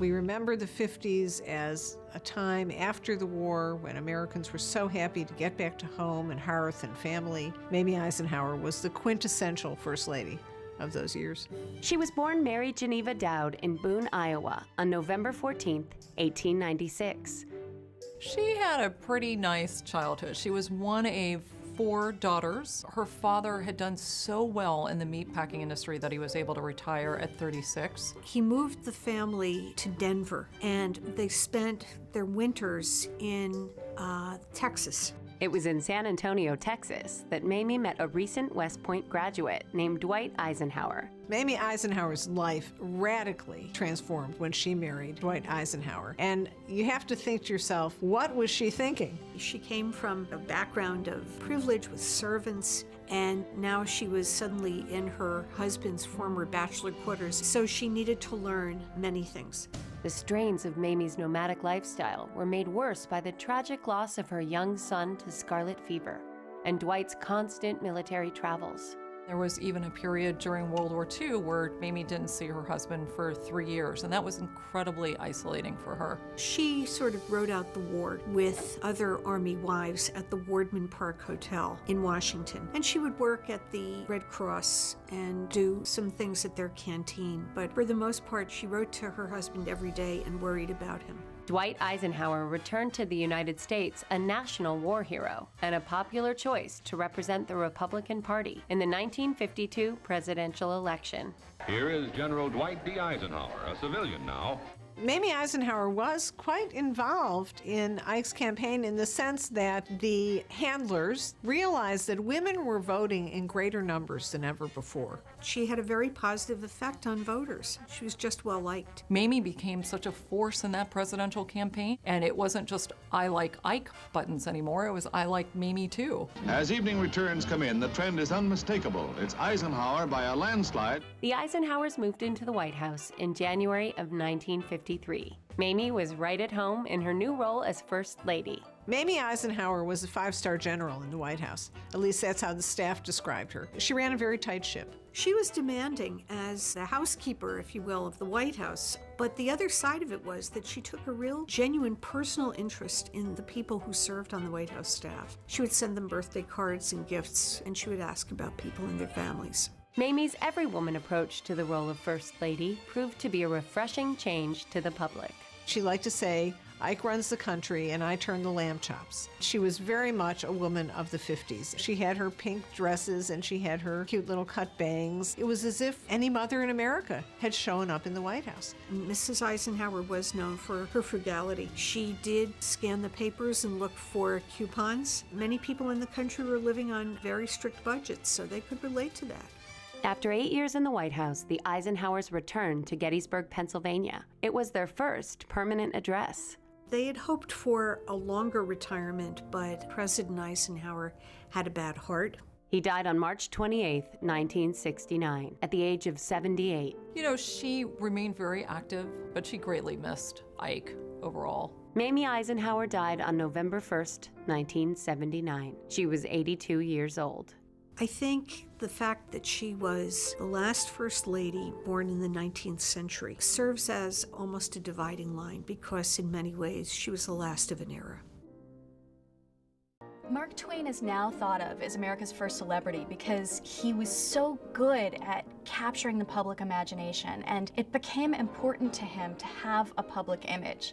We remember the 50s as a time after the war when Americans were so happy to get back to home and hearth and family. Mamie Eisenhower was the quintessential First Lady of those years. She was born Mary Geneva Dowd in Boone, Iowa on November 14, 1896. She had a pretty nice childhood. She was one of 4 daughters. Her father had done so well in the meatpacking industry that he was able to retire at 36. He moved the family to Denver, and they spent their winters in Texas. It was in San Antonio, Texas, that Mamie met a recent West Point graduate named Dwight Eisenhower. Mamie Eisenhower's life radically transformed when she married Dwight Eisenhower. And you have to think to yourself, what was she thinking? She came from a background of privilege with servants, and now she was suddenly in her husband's former bachelor quarters, so she needed to learn many things. The strains of Mamie's nomadic lifestyle were made worse by the tragic loss of her young son to scarlet fever and Dwight's constant military travels. There was even a period during World War II where Mamie didn't see her husband for 3 years, and that was incredibly isolating for her. She sort of rode out the war with other Army wives at the Wardman Park Hotel in Washington. And she would work at the Red Cross and do some things at their canteen. But for the most part, she wrote to her husband every day and worried about him. Dwight Eisenhower returned to the United States a national war hero and a popular choice to represent the Republican Party in the 1952 presidential election. Here is General Dwight D. Eisenhower, a civilian now. Mamie Eisenhower was quite involved in Ike's campaign in the sense that the handlers realized that women were voting in greater numbers than ever before. She had a very positive effect on voters. She was just well liked. Mamie became such a force in that presidential campaign, and it wasn't just I like Ike buttons anymore, it was I like Mamie too. As evening returns come in, the trend is unmistakable. It's Eisenhower by a landslide. The Eisenhowers moved into the White House in January of 1953. Mamie was right at home in her new role as First Lady. Mamie Eisenhower was a 5-star general in the White House. At least that's how the staff described her. She ran a very tight ship. She was demanding as the housekeeper, if you will, of the White House. But the other side of it was that she took a real, genuine personal interest in the people who served on the White House staff. She would send them birthday cards and gifts, and she would ask about people and their families. Mamie's every woman approach to the role of First Lady proved to be a refreshing change to the public. She liked to say, Ike runs the country and I turn the lamb chops. She was very much a woman of the 50s. She had her pink dresses and she had her cute little cut bangs. It was as if any mother in America had shown up in the White House. Mrs. Eisenhower was known for her frugality. She did scan the papers and look for coupons. Many people in the country were living on very strict budgets, so they could relate to that. After 8 years in the White House, the Eisenhowers returned to Gettysburg, Pennsylvania. It was their first permanent address. They had hoped for a longer retirement, but President Eisenhower had a bad heart. He died on March 28, 1969, at the age of 78. You know, she remained very active, but she greatly missed Ike overall. Mamie Eisenhower died on November 1st, 1979. She was 82 years old. I think the fact that she was the last First Lady born in the 19th century serves as almost a dividing line because in many ways she was the last of an era. Mark Twain is now thought of as America's first celebrity because he was so good at capturing the public imagination, and it became important to him to have a public image.